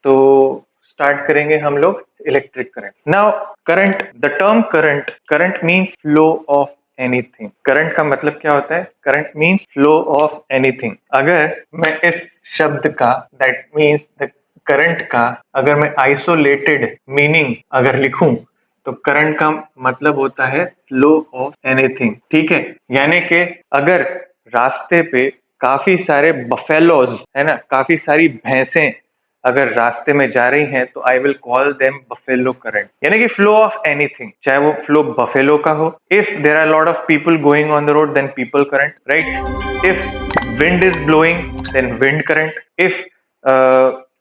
तो स्टार्ट करेंगे हम लोग electric current. Now current, the term current, current means flow of anything. Current का मतलब क्या होता है? Current means flow of anything. अगर मैं इस शब्द का, दैट मीन्स द करंट का, अगर मैं आइसोलेटेड मीनिंग अगर लिखूं तो करंट का मतलब होता है फ्लो ऑफ एनीथिंग। ठीक है, यानी कि अगर रास्ते पे काफी सारे बफेलोज है ना, काफी सारी भैंसें अगर रास्ते में जा रही हैं तो I will call them buffalo current, यानी कि फ्लो ऑफ एनीथिंग, चाहे वो फ्लो बफेलो का हो। If there are lot of people going on the road then people current, right? If wind is blowing then wind current. If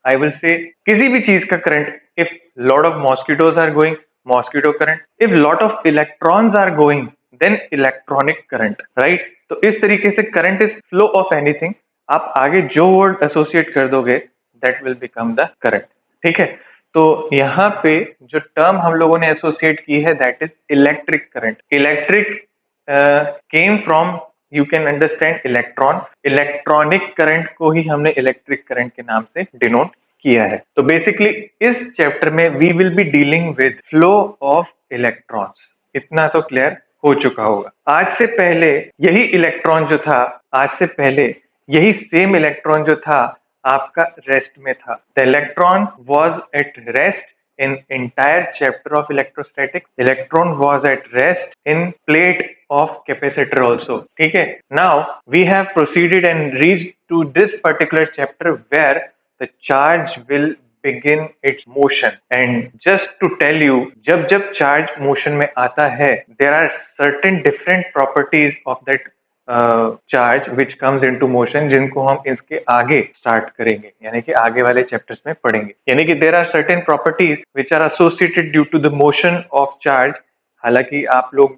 I will say किसी भी चीज का current, if lot of mosquitoes are going, mosquito current. If lot of electrons are going then electronic current, right? तो इस तरीके से current is flow of anything. आप आगे जो वर्ड एसोसिएट कर दोगे that will become the current. ठीक है, तो यहाँ पे जो टर्म हम लोगों ने एसोसिएट की है that is electric current. Electric came from, you can understand, electron. Electronic current को ही हमने इलेक्ट्रिक करंट के नाम से डिनोट किया है। तो बेसिकली इस चैप्टर में we will be dealing with flow of electrons. इतना तो क्लियर हो चुका होगा। आज से पहले यही इलेक्ट्रॉन जो था, आज से पहले यही सेम इलेक्ट्रॉन जो था आपका रेस्ट में था। The electron was at rest in entire chapter of electrostatics. Electron was at rest in plate of capacitor also. ठीक है, now we have proceeded and reached to this particular chapter where the charge will begin its motion. And just to tell you, जब जब charge motion में आता है, there are certain different properties of that charge which comes into motion, जिनको हम इसके आगे start करेंगे, यानी कि आगे वाले चैप्टर्स में पढ़ेंगे। यानी कि there are certain properties which are associated due to the motion of charge. हालांकि आप लोग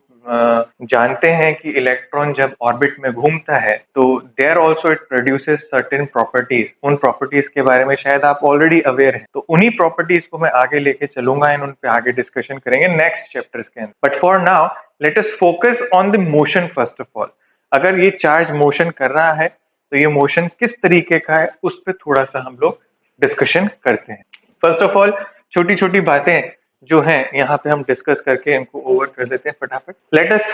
जानते हैं कि इलेक्ट्रॉन जब ऑर्बिट में घूमता है तो there also it produces certain properties. उन प्रॉपर्टीज के बारे में शायद आप ऑलरेडी अवेयर हैं, तो उन्हीं प्रॉपर्टीज को मैं आगे लेके चलूंगा एंड उन पे आगे डिस्कशन करेंगे नेक्स्ट चैप्टर्स के अंदर। But for now let us focus on the motion first of all. अगर ये चार्ज मोशन कर रहा है तो ये मोशन किस तरीके का है उस पर थोड़ा सा हम लोग डिस्कशन करते हैं। फर्स्ट ऑफ ऑल छोटी छोटी बातें जो हैं यहाँ पे हम डिस्कस करके इनको ओवर कर देते हैं फटाफट। Let us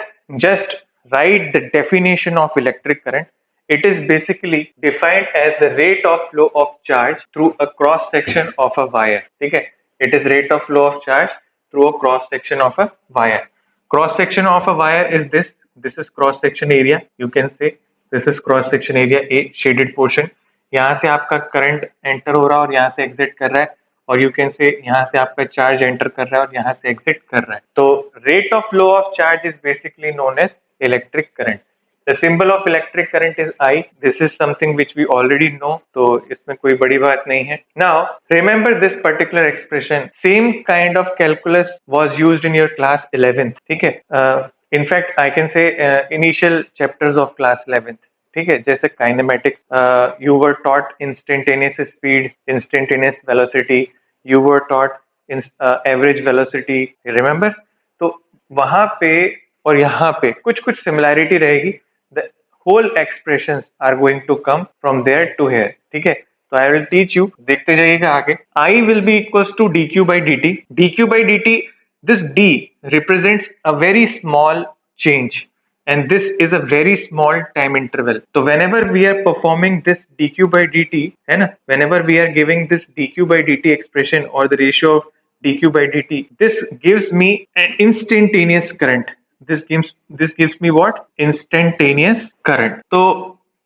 just right the definition of electric current. It is basically defined as the rate of flow of charge through a cross section of a wire. ठीक है, it is rate of flow of charge through a cross section of a wire. Cross section of a wire is this. This is cross section area. You can say this is cross section area A, shaded portion. यहाँ से आपका current enter हो रहा है और यहाँ से exit कर रहा है, और यू कैन से यहाँ से आपका चार्ज एंटर कर रहा है और यहाँ से एग्जिट कर रहा है। तो rate of flow of charge is basically known as electric current. The symbol of electric current is I. This is something which we already know, तो इसमें कोई बड़ी बात नहीं है। Now remember this particular expression. Same kind of calculus was used in your class 11th. ठीक है, in fact I can say initial chapters of class 11th. ठीक है, जैसे kinematics, you were taught instantaneous speed, instantaneous velocity, you were taught average velocity. Remember? तो वहां पे और यहाँ पे कुछ कुछ सिमिलैरिटी रहेगी। The whole expressions are going to come from there to here. ठीक है, तो I will teach you, देखते जाइएगा आगे। I will be equals to dq by dt. dq by dt, this d represents a very small change and this is a very small time interval. तो whenever we are performing this dq by dt, है ना, whenever we are giving this dq by dt expression or the ratio of dq by dt, this gives me an instantaneous current. This gives me what? Instantaneous current. So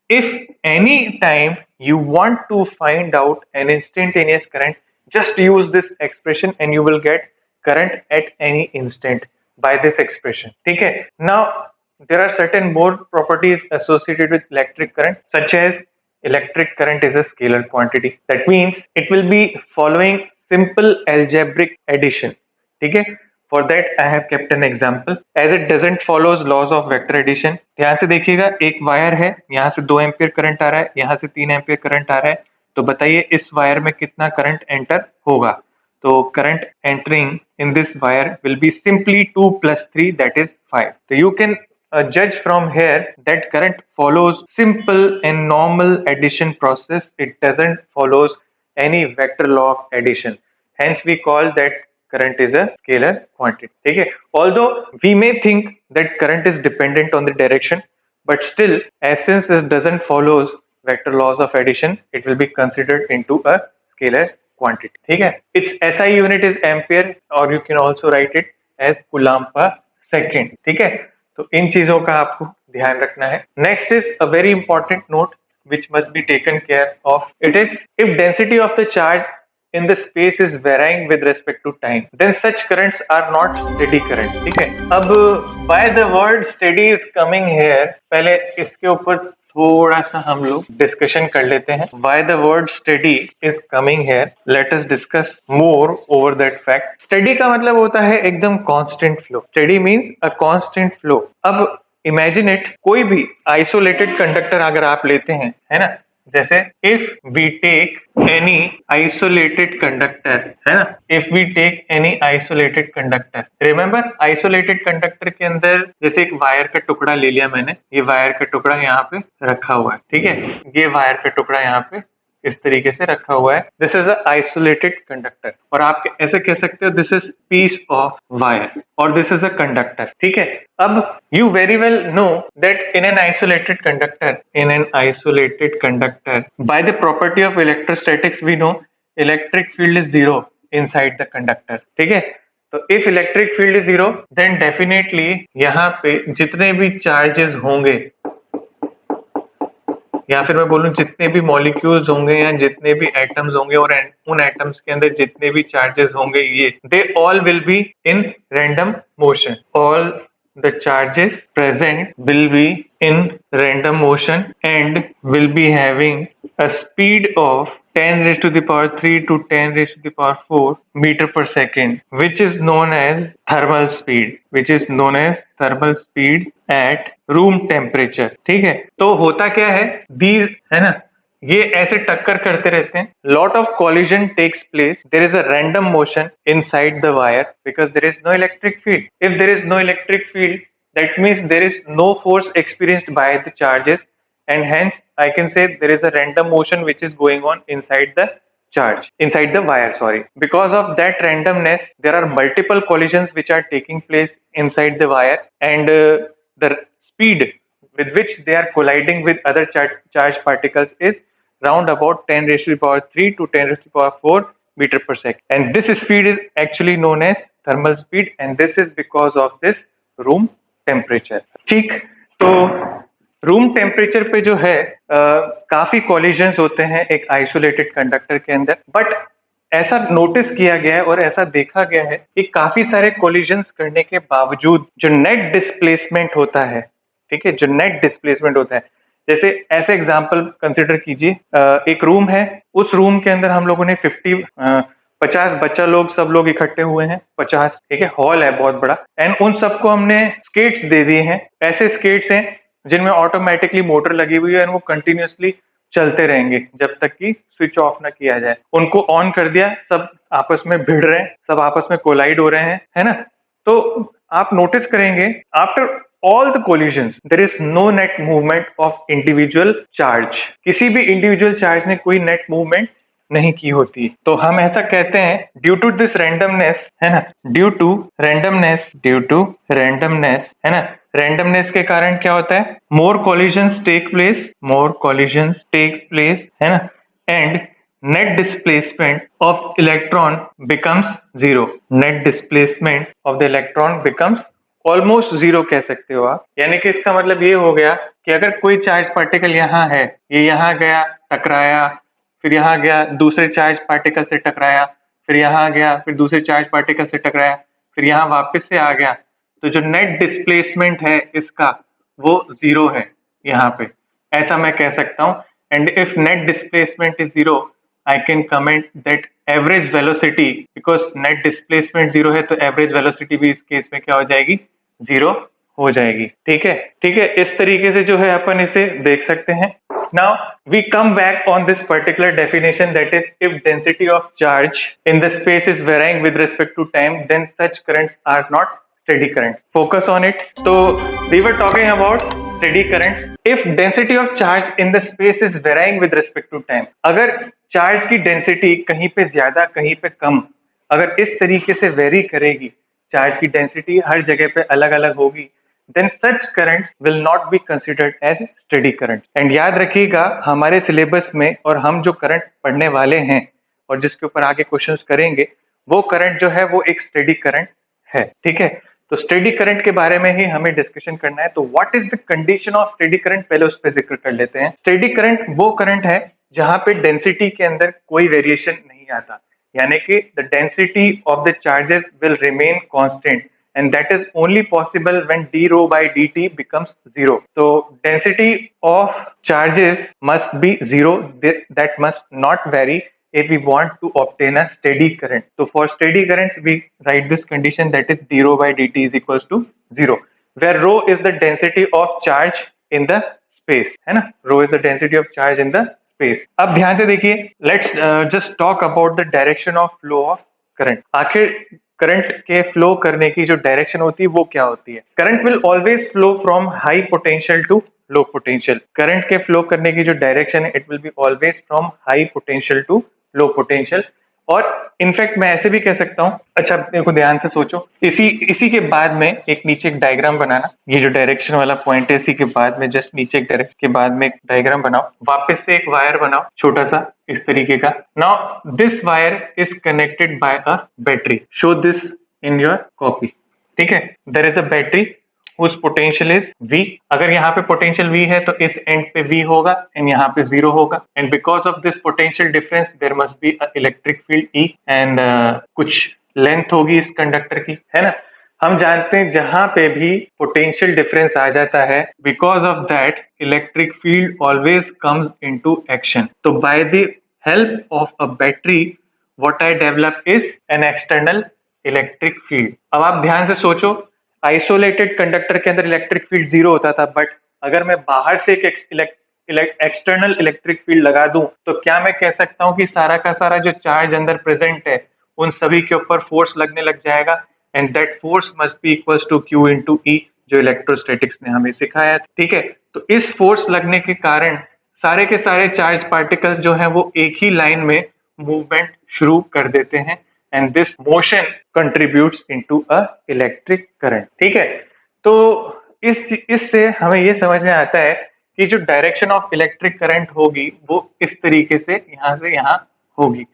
if any time you want to find out an instantaneous current, just use this expression and you will get current at any instant by this expression. ठीक है, now there are certain more properties associated with electric current, such as electric current is a scalar quantity. That means it will be following simple algebraic addition. ठीक है, For that I have kept an example, as it doesn't follows laws of vector addition. ध्यान से देखिएगा, एक wire है, यहाँ से 2 ampere current आ रहा है, यहाँ से 3 एम्पियर करंट आ रहा है, तो बताइए इस वायर में कितना करंट एंटर होगा। तो current entering in this wire will be simply 2 + 3 that is 5. तो you can judge from here that current follows simple and normal addition process. It doesn't follows any vector law of addition. Hence we call that current is a scalar quantity. ठीक है? Although we may think that current is dependent on the direction, but still, as since it doesn't follows vector laws of addition, it will be considered into a scalar quantity. ठीक है? Its SI unit is ampere, or you can also write it as coulomb per second. ठीक है? तो इन चीजों का आपको ध्यान रखना है. Next is a very important note which must be taken care of. It is if density of the charge in the space is varying with respect to time, then such currents are not steady currents. ठीक है? अब why the word steady is coming here, पहले इसके ऊपर थोड़ा सा हम लोग डिस्कशन कर लेते हैं. Why the word steady is coming here? Let us discuss more over that fact. Steady का मतलब होता है एकदम constant flow. Steady means a constant flow. अब इमेजिन इट, कोई भी आइसोलेटेड कंडक्टर अगर आप लेते हैं, है ना, जैसे if we take any isolated conductor, है ना, if we take any isolated conductor, remember isolated conductor के अंदर जैसे एक वायर का टुकड़ा ले लिया मैंने, ये वायर का टुकड़ा यहाँ पे रखा हुआ है. ठीक है? ये वायर का टुकड़ा यहाँ पे इस तरीके से रखा हुआ है. This is a isolated conductor, और आप ऐसे कह सकते हो this is piece of wire, और दिस इज अ कंडक्टर. ठीक है? अब you very well know that in an isolated conductor by the property of electrostatics we know electric field is zero inside the conductor. ठीक है? तो if electric field is zero, then definitely यहाँ पे जितने भी चार्जेस होंगे, या फिर मैं बोलूं जितने भी मॉलिक्यूल्स होंगे या जितने भी एटम्स होंगे और उन एटम्स के अंदर जितने भी चार्जेस होंगे, ये they all will be in random motion. All the charges present will be in random motion and will be having a speed of 10 raised to the power 3 to 10 raised to the power 4 meter per second, which is known as thermal speed at room temperature. ठीक है? तो होता क्या है, these, है ना, ये ऐसे टक्कर करते रहते हैं. Lot of collision takes place. There is a random motion inside the wire because there is no electric field. If there is no electric field, that means there is no force experienced by the charges, and hence I can say there is a random motion which is going on inside the wire, sorry. Because of that randomness, there are multiple collisions which are taking place inside the wire, and the speed with which they are colliding with other charged particles is round about 10 raised to the power 3 to 10 raised to the power 4 meter per second, and this speed is actually known as thermal speed, and this is because of this room temperature. ठीक? तो room temperature पे जो है काफी collisions होते हैं एक isolated conductor के अंदर, बट ऐसा नोटिस किया गया है और ऐसा देखा गया है कि काफी सारे कॉलिजन्स करने के बावजूद जो नेट डिस्प्लेसमेंट होता है, ठीक है, जो नेट डिस्प्लेसमेंट होता है, जैसे ऐसे एग्जांपल कंसिडर कीजिए, एक रूम है, उस रूम के अंदर हम लोगों ने 50 बच्चा लोग, सब लोग इकट्ठे हुए हैं, 50, ठीक है, हॉल है बहुत बड़ा, एंड उन सबको हमने स्केट्स दे दिए हैं. ऐसे स्केट्स हैं जिनमें ऑटोमेटिकली मोटर लगी हुई है, और वो कंटिन्यूसली चलते रहेंगे जब तक कि स्विच ऑफ ना किया जाए. उनको ऑन कर दिया, सब आपस में भिड़ रहे हैं, सब आपस में कोलाइड हो रहे हैं, है ना. तो आप नोटिस करेंगे after all the collisions there is no net movement of individual charge. किसी भी इंडिविजुअल चार्ज ने कोई नेट मूवमेंट नहीं की होती. तो हम ऐसा कहते हैं ड्यू टू दिस रैंडमनेस, है ना, ड्यू टू रैंडमनेस, है ना, रैंडमनेस के कारण क्या होता है, मोर कॉलिजन्स टेक प्लेस, है ना, and net displacement of electron becomes zero. Net displacement of the electron becomes almost zero कह सकते हो आप. यानी कि इसका मतलब ये हो गया कि अगर कोई चार्ज पार्टिकल यहाँ है, ये यहाँ गया, टकराया, फिर यहाँ गया, दूसरे चार्ज पार्टिकल से टकराया, फिर यहाँ गया, फिर दूसरे चार्ज पार्टिकल से टकराया, फिर यहाँ वापस से आ गया, तो जो नेट डिस्प्लेसमेंट है इसका वो जीरो है यहाँ पे, ऐसा मैं कह सकता हूँ. And if net displacement is zero, I can comment that average velocity, because net displacement zero है, तो एवरेज वेलोसिटी भी इस केस में क्या हो जाएगी, जीरो हो जाएगी. ठीक है? ठीक है, इस तरीके से जो है अपन इसे देख सकते हैं. Now we come back on this particular definition, that is, if density of charge in the space is varying with respect to time, then such currents are not steady currents. Focus on it. So we were talking about steady current. If density of charge in the space is varying with respect to time, अगर charge की density कहीं पे ज्यादा कहीं पे कम, अगर इस तरीके से वेरी करेगी, चार्ज की डेंसिटी हर जगह पे अलग अलग होगी, then such currents will not be considered as steady current। And याद रखिएगा हमारे सिलेबस में और हम जो करंट पढ़ने वाले हैं और जिसके ऊपर आगे क्वेश्चंस करेंगे, वो करंट जो है वो एक स्टेडी करंट है। ठीक है, तो स्टेडी करंट के बारे में ही हमें डिस्कशन करना है। तो what is the condition of steady current, पहले उस पर जिक्र कर लेते हैं। स्टेडी करंट वो करंट है जहां पे डेंसिटी के अंदर कोई वेरिएशन नहीं आता, यानी कि the density of the charges will remain constant and that is only possible when d rho by dt becomes zero। So density of charges must be zero, that must not vary if we want to obtain a steady current। So for steady currents we write this condition, that is d rho by dt is equals to zero, where rho is the density of charge in the space, है ना, rho is the density of charge in the space। अब ध्यान से देखिए, let's just talk about the direction of flow of current। आखिर current के flow करने की जो डायरेक्शन होती है वो क्या होती है? Current will always flow from high potential to low potential. Current के फ्लो करने की जो डायरेक्शन है, it will be always from high potential to low potential. और इनफैक्ट मैं ऐसे भी कह सकता हूँ, अच्छा देखो ध्यान से सोचो, इसी के बाद में एक नीचे एक डायग्राम बनाना, ये जो डायरेक्शन वाला पॉइंट है इसी के बाद में जस्ट नीचे एक डायरेक्शन के बाद में एक डायग्राम बनाओ, वापस से एक वायर बनाओ छोटा सा इस तरीके का। Now this wire is connected by a battery, show this in your copy. ठीक है, there is a battery whose potential is V। अगर यहाँ पे पोटेंशियल V है तो इस एंड पे V होगा एंड यहाँ पे 0 होगा, and because of this potential difference there must be a electric field E and कुछ लेंथ होगी इस कंडक्टर की, है ना। हम जानते हैं जहां पे भी पोटेंशियल डिफरेंस आ जाता है, because of that electric field always comes into action. तो by the help of a battery what I develop is an external electric field. अब आप ध्यान से सोचो, आइसोलेटेड कंडक्टर के अंदर इलेक्ट्रिक फील्ड 0 होता था, बट अगर मैं बाहर से एक एक्सटर्नल इलेक्ट्रिक फील्ड लगा दूं तो क्या मैं कह सकता हूं कि सारा का सारा जो चार्ज अंदर प्रेजेंट है उन सभी के ऊपर फोर्स लगने लग जाएगा, and that force must be equals to Q into E, जो इलेक्ट्रोस्टैटिक्स ने हमें सिखाया। ठीक है, तो इस फोर्स लगने के कारण सारे के सारे चार्ज पार्टिकल जो हैं वो एक ही लाइन में मूवमेंट शुरू कर देते हैं, and this motion contributes into a electric current. ठीक है, तो इससे हमें ये समझ में आता है कि जो डायरेक्शन ऑफ इलेक्ट्रिक करंट होगी वो इस तरीके से यहाँ होगी।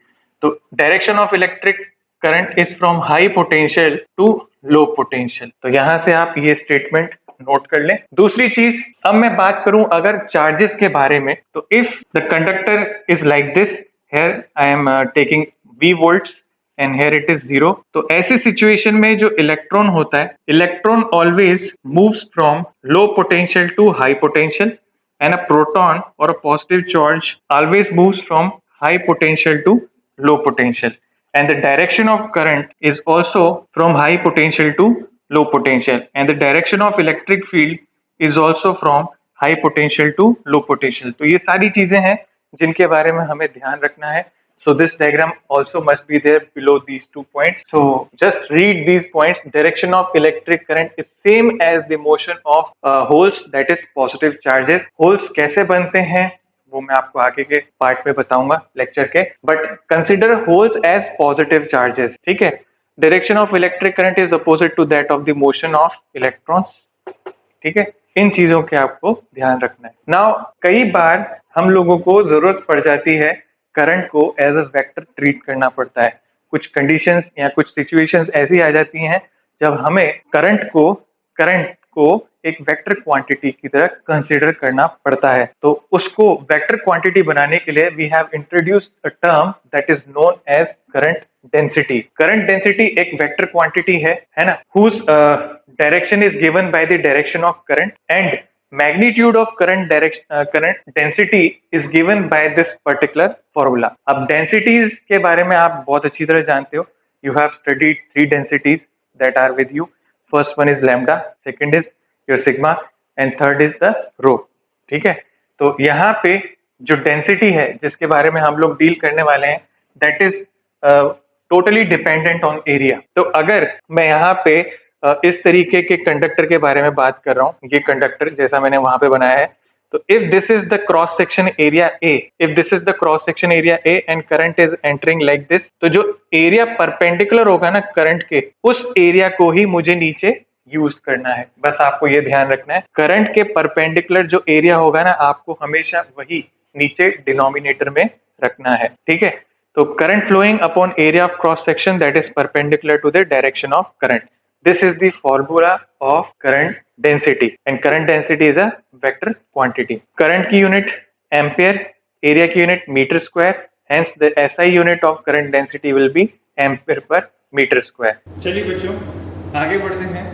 तो direction of electric current is from high potential to low potential. तो यहाँ से आप ये स्टेटमेंट नोट कर लें। दूसरी चीज, अब मैं बात करूं अगर चार्जेस के बारे में, तो if the conductor is like this, here I am taking V volts and here it is 0। तो ऐसी सिचुएशन में जो इलेक्ट्रॉन होता है, electron always moves from low potential to high potential, and a proton और a positive charge always moves from high potential to low potential, and the direction of current is also from high potential to low potential, and the direction of electric field is also from high potential to low potential। तो ये सारी चीजें हैं जिनके बारे में हमें ध्यान रखना है। So this diagram also must be there below these 2 points। So just read these points। Direction of electric current is same as the motion of holes, that is positive charges। holes कैसे बनते हैं वो मैं आपको आगे के part में बताऊंगा लेक्चर के, but consider holes as positive charges. ठीक है, direction of electric current is opposite to that of the motion of electrons. ठीक है, इन चीजों के आपको ध्यान रखना है। नाउ कई बार हम लोगों को जरूरत पड़ जाती है करंट को एज अ वेक्टर ट्रीट करना पड़ता है। कुछ कंडीशंस या कुछ सिचुएशंस ऐसी आ जाती हैं जब हमें करंट को एक वेक्टर क्वांटिटी की तरह कंसीडर करना पड़ता है। तो उसको वेक्टर क्वांटिटी बनाने के लिए we have introduced a term that is known as current density. Current density एक वेक्टर क्वांटिटी है ना, whose direction is given by the direction of current, and magnitude of current density is given by this particular formula. अब densities के बारे में आप बहुत अच्छी तरह जानते हो, you have studied 3 densities that are with you. First one is lambda, second is your sigma, and third is the rho. ठीक है, तो यहाँ पे जो डेंसिटी है जिसके बारे में हम लोग डील करने वाले हैं, that is totally dependent on area. तो अगर मैं यहाँ पे इस तरीके के कंडक्टर के बारे में बात कर रहा हूँ। ये कंडक्टर जैसा मैंने वहां पे बनाया है, तो if this is the cross section area A, if this is the cross section area A and current is entering like this, तो जो एरिया परपेंडिकुलर होगा ना करंट के, उस एरिया को ही मुझे नीचे यूज करना है। बस आपको ये ध्यान रखना है, करंट के परपेंडिकुलर जो एरिया होगा ना, आपको हमेशा वही नीचे डिनोमिनेटर में रखना है, ठीक है। तो current flowing upon area of cross section that is perpendicular to the direction of current, this is the formula of current density and current density is a vector quantity. Current की unit ampere, area की unit meter square, hence the SI unit of current density will be ampere per meter square. चलिए बच्चों आगे बढ़ते हैं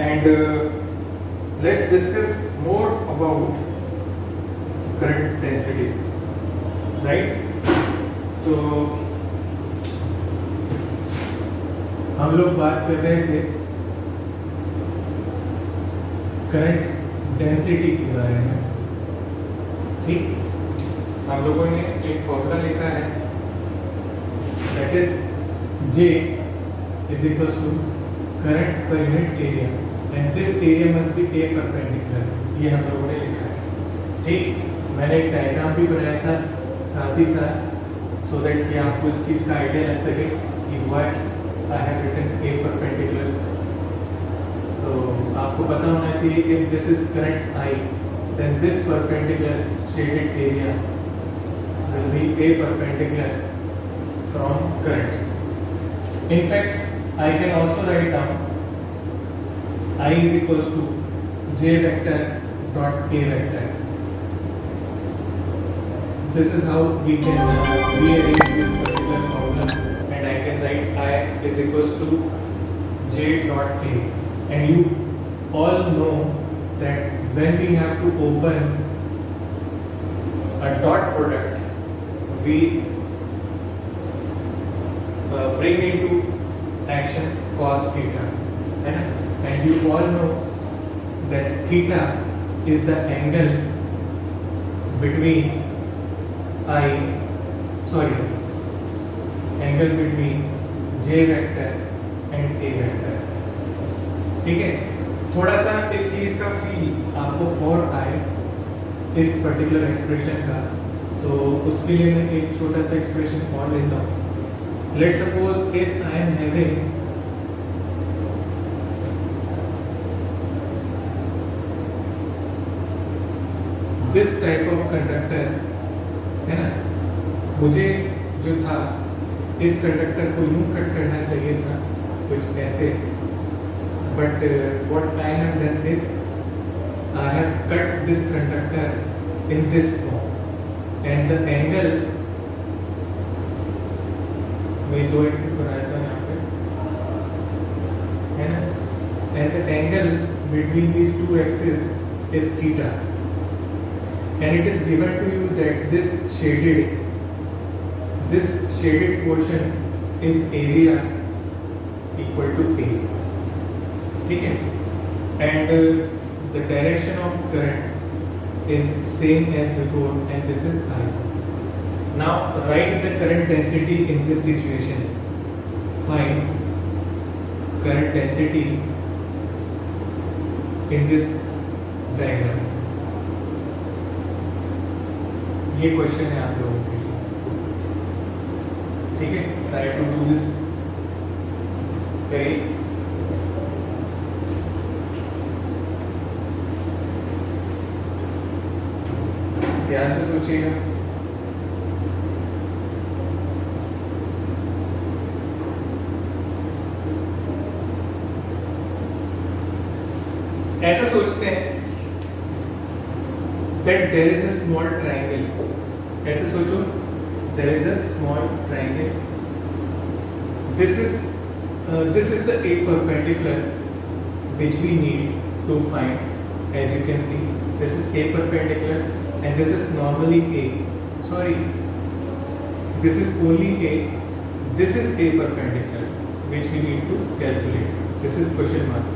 and let's discuss more about current density, right? तो हम लोग बात कर रहे थे करंट डेंसिटी के बारे में, ठीक। हम लोगों ने एक फॉर्मूला लिखा है that is J is equals to current per unit area and this area must be a perpendicular, ये हम लोगों ने लिखा है, ठीक। मैंने एक डायग्राम भी बनाया था साथ ही साथ, सो दैट कि आपको इस चीज़ का आइडिया लग सके कि what I have written A perpendicular। तो आपको पता होना चाहिए if this is current I, then this perpendicular shaded area will be A perpendicular from current। In fact, I can also write down I is equals to J vector dot A vector। This is how we can rearrange this particular formula, and I can write I is equals to J dot A, and you all know that when we have to open a dot product, we bring into action cos theta, and you all know that theta is the angle between angle between J vector and A vector, ठीक है। थोड़ा सा इस चीज का feel आपको और आए इस पर्टिकुलर एक्सप्रेशन का, तो उसके लिए मैं एक छोटा सा एक्सप्रेशन और लेता हूँ। Let's suppose if I am having this type of conductor, है ना, मुझे जो था इस कंडक्टर को यूं कट करना चाहिए था कुछ ऐसे, but what I have done is I have cut this conductor in this form and the angle, मैं दो एक्सिस बनाया था यहाँ पे, है ना, and the angle between these two axis is theta, and it is given to you that this shaded portion is area equal to A, ठीक है, and the direction of current is same as before and this is I. Now write the current density in this situation. Find current density in this diagram. ये question है आप लोगों के लिए, ठीक है। ट्राई टू डू दिस करिए। ध्यान से सोचिएगा। ऐसा सोचते हैं that there is a small triangle, ऐसे सोचो, there is a small triangle, this is the A perpendicular which we need to find, as you can see this is A perpendicular and this is normally A, sorry this is only A, this is A perpendicular which we need to calculate, this is question mark,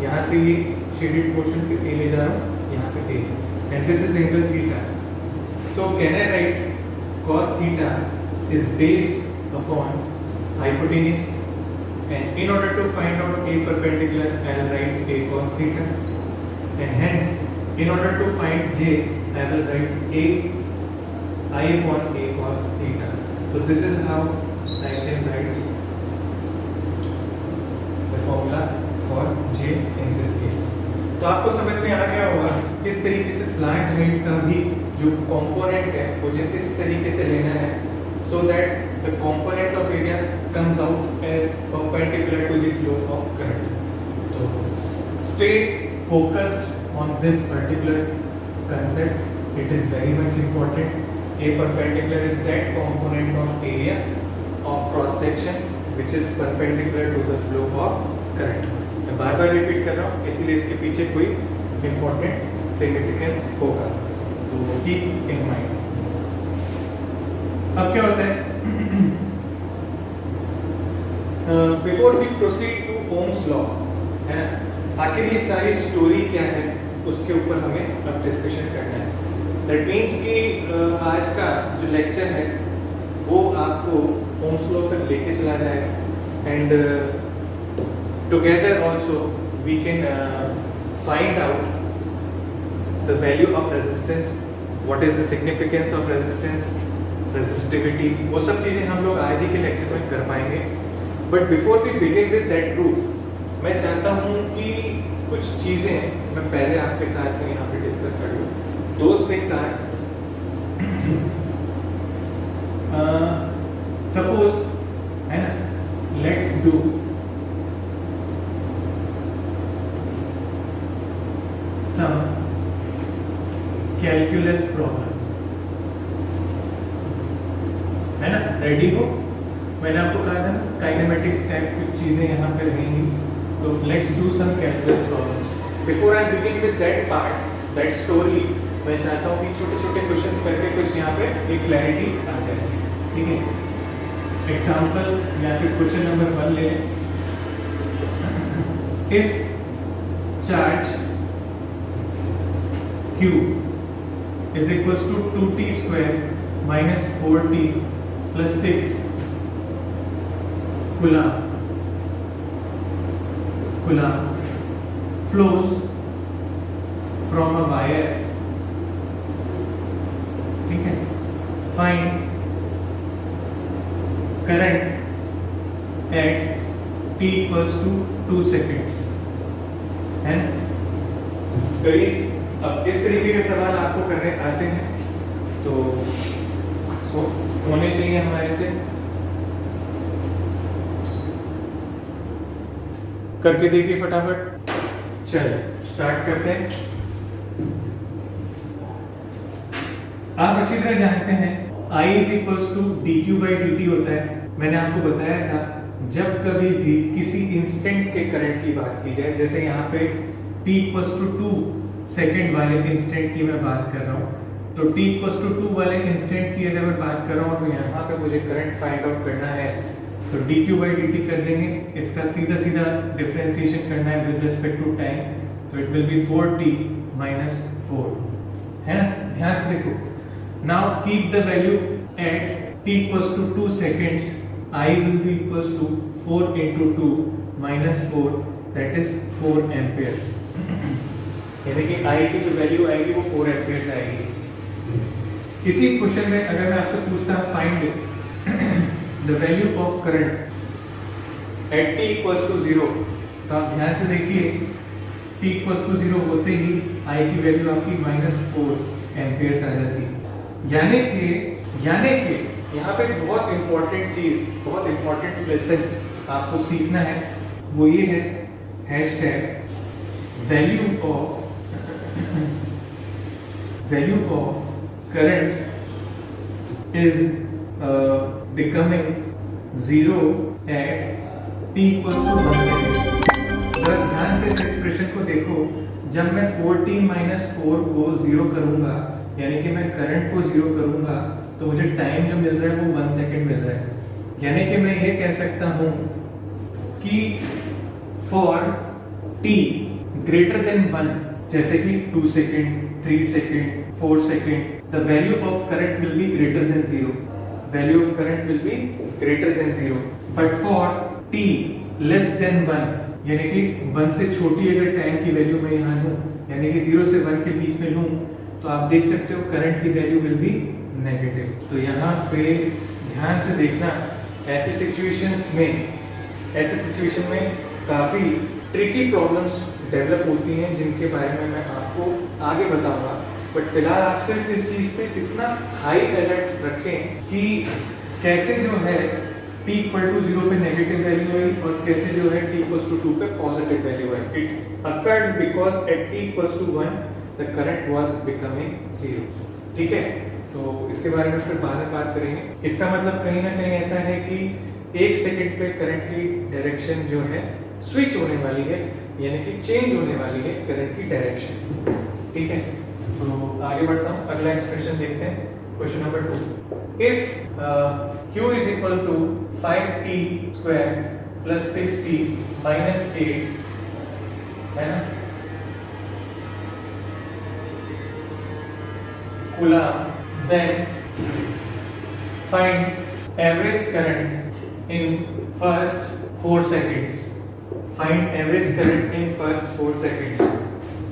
यहाँ से ये shaded portion पे A ले जा रहा हूँ, यहाँ पे A, and this is angle theta. So can I write cos theta is based upon hypotenuse and in order to find out a perpendicular, I'll write a cos theta, and hence in order to find j, I will write a I upon a cos theta. So this is how I can write the formula for j in this case. तो आपको समझ में आ गया होगा किस तरीके से slant head का भी जो कंपोनेंट है मुझे इस तरीके से लेना है so that the component of area comes out as perpendicular to the flow of current. So stay focused on this particular concept. It is very much important. A perpendicular is that component of area of cross section which is perpendicular to the flow of current. मैं बार बार repeat कर रहा हूँ इसलिए इसके पीछे कोई important significance होगा, तो कीप इन माइंड. अब क्या होता है, before we proceed to Ohm's law, है ना, आखिर ये सारी स्टोरी क्या है उसके ऊपर हमें अब डिस्कशन करना है. दैट मीन्स कि आज का जो लेक्चर है वो आपको ओम्स लॉ तक लेके चला जाएगा, and together also we can find out the value of resistance, what is the significance of resistance, resistivity, वो सब चीज़ें हम लोग आज ही के लेक्चर में कर पाएंगे. But before we begin with that proof, मैं चाहता हूँ कि कुछ चीज़ें मैं पहले आपके साथ में यहाँ पे डिस्कस कर लूँ. दोज थिंग्स आर, सपोज, है ना, let's do some calculus problems, है ना. रेडी हो? मैंने आपको कहा था ना काइनेमेटिक्स टाइप कुछ चीजें यहाँ पे रहेंगी, तो let's do some calculus problems. Before I begin with that part, that story, मैं चाहता हूँ कि छोटे छोटे क्वेश्चंस करके कुछ यहाँ पे एक क्लैरिटी आ जाए. ठीक है, एग्जाम्पल या फिर क्वेश्चन नंबर 1 ले लें. If charge Q is equals to 2t square minus 4t plus 6 coulomb flows from a wire. ठीक है, find current at t equals to 2 seconds. and अब इस तरीके के सवाल आपको करने आते हैं तो होने चाहिए हमारे से. करके देखिए फटाफट. चलिए स्टार्ट करते हैं. आप अच्छी तरह जानते हैं I is equals to dq by dt होता है. मैंने आपको बताया था जब कभी भी किसी इंस्टेंट के करंट की बात की जाए, जैसे यहाँ पे t equals to 2 सेकेंड वाले इंस्टेंट की मैं बात कर रहा हूँ, तो t इक्वल्स टू 2 वाले इंस्टेंट की अगर मैं बात कर रहा हूँ तो यहाँ पे मुझे करंट फाइंड आउट करना है, तो dq by dt कर देंगे. इसका सीधा सीधा डिफरेंशिएशन करना है विद रिस्पेक्ट टू टाइम, तो it will be 4t minus 4, है ना. ध्यान से देखो. Now keep the value at t equals to 2 seconds. I will be equals to 4 into 2 minus 4, that is 4 amperes. यानी कि I की जो वैल्यू आएगी वो 4 एम्पियर्स आएगी. इसी क्वेश्चन में अगर मैं आपसे पूछता हूँ find the value of current at t equals to 0, तो आप ध्यान से देखिए t इक्वल्स टू 0 होते ही I की वैल्यू आपकी -4 एम्पियर्स आ जाती है. यानी कि यहाँ पे बहुत इंपॉर्टेंट चीज, बहुत इंपॉर्टेंट लेसन आपको सीखना है, वो ये है hashtag value of current is becoming 0 at t equals to 1 second. जरा ध्यान से इस एक्सप्रेशन को देखो. जब मैं 4t minus 4 को 0 करूंगा, यानी कि मैं करंट को 0 करूंगा, तो मुझे टाइम जो मिल रहा है वो 1 सेकेंड मिल रहा है. यानी कि मैं ये कह सकता हूँ कि फॉर t greater than 1, जैसे कि 2 second, 3 second, 4 second, the value of current will be greater than 0. Value of current will be greater than 0. But for t less than 1 यानी कि 1 से छोटी अगर टाइम की वैल्यू मैं यहाँ लूँ, यानी कि 0 से 1 के बीच में लूँ, तो आप देख सकते हो करंट की वैल्यू विल बी नेगेटिव। तो यहाँ पे ध्यान से देखना, ऐसे सिचुएशन में काफ़ी ट्रिकी प्रॉब्लम्स डेवलप होती हैं जिनके बारे में मैं आपको आगे बताऊंगा। बट फिलहाल आप सिर्फ इस चीज़ पे इतना हाई अलर्ट रखें कि कैसे जो है t इक्वल टू 0 पे नेगेटिव वैल्यू आई और कैसे जो है t इक्वल टू 2 पे positive value I. It occurred because at t equal to 1 the current was becoming 0। ठीक है, तो इसके बारे में फिर बाद में बात करेंगे। इसका मतलब कहीं ना कहीं ऐसा है कि 1 सेकंड पे करंट की डायरेक्शन जो है स्विच होने वाली है, यानी कि चेंज होने वाली है करंट की डायरेक्शन। ठीक है, तो आगे बढ़ता हूँ, अगला एक्सप्रेशन देखते हैं। Question number 2, if q is equal to 5t square plus 6t minus 8, है ना, coulomb, then find average current in first 4 seconds. Find average current in first 4 seconds.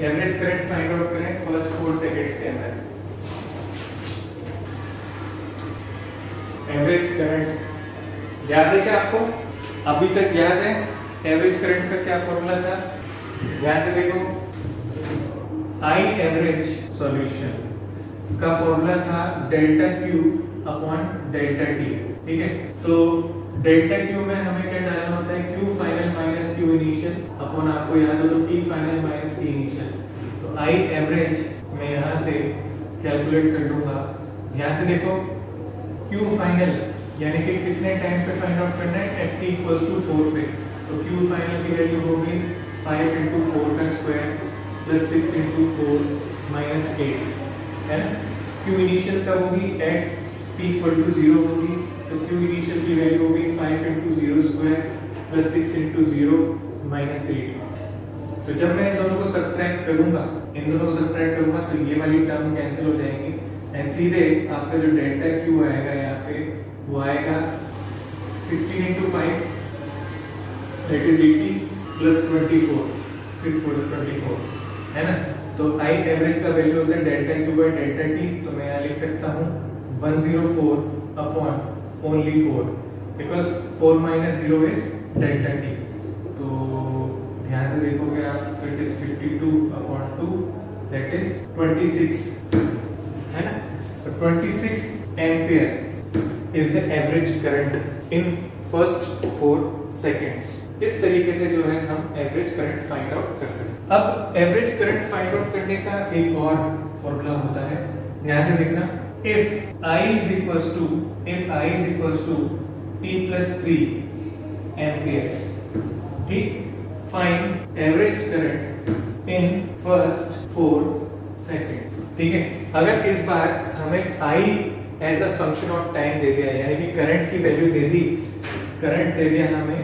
Average current find out करें first 4 seconds के अंदर। Average current याद है क्या आपको? अभी तक याद है average current का क्या फॉर्मूला था? ध्यान से देखो, I average solution का फॉर्मूला था delta Q upon delta T। ठीक है, तो डेल्टा Q में हमें क्या डालना होता है, Q final minus Q initial upon, आपको याद हो तो T final minus T initial. तो I एवरेज मैं यहाँ से कैलकुलेट कर लूँगा। ध्यान से देखो, Q फाइनल यानी कि कितने टाइम पे फाइंड आउट करना है, एट T इक्वल्स टू 4 पे। तो Q फाइनल की वैल्यू होगी 5 इंटू 4 का स्क्वायर प्लस 6 इंटू 4 माइनस 8, है ना। Q इनिशियल कब होगी, एट T इक्वल टू 0 होगी, तो Q इनिशियल की वैल्यू होगी 5 into 0 square plus 6 into 0 minus 8। तो जब मैं इन दोनों को सब्ट्रैक्ट करूंगा, तो ये वाली टर्म कैंसिल हो जाएंगी एंड सीधे आपका जो डेल्टा Q आएगा यहाँ पे वो आएगा 16 इंटू 5 दैट इज 80 प्लस 24, 6 4 24, है ना। तो I एवरेज का वैल्यू होता है delta Q by delta T। तो मैं यहाँ लिख सकता हूँ 104 upon only 4 because 4 minus 0 is delta T। तो ध्यान से देखोगे आप, it is 52 upon 2 that is 26, है ना। तो 26 ampere is the average current in first 4 seconds. इस तरीके से जो है हम एवरेज करंट फाइंड आउट कर सकते हैं। अब एवरेज करंट फाइंड आउट करने का एक और फॉर्मूला होता है, ध्यान से देखना। if I is equals to t plus 3 amperes, ठीक, find average current in first 4 second। ठीक है, अगर इस बार हमें I as a function of time दे दिया, यानी कि करंट की वैल्यू दे दी, करंट दे दिया हमें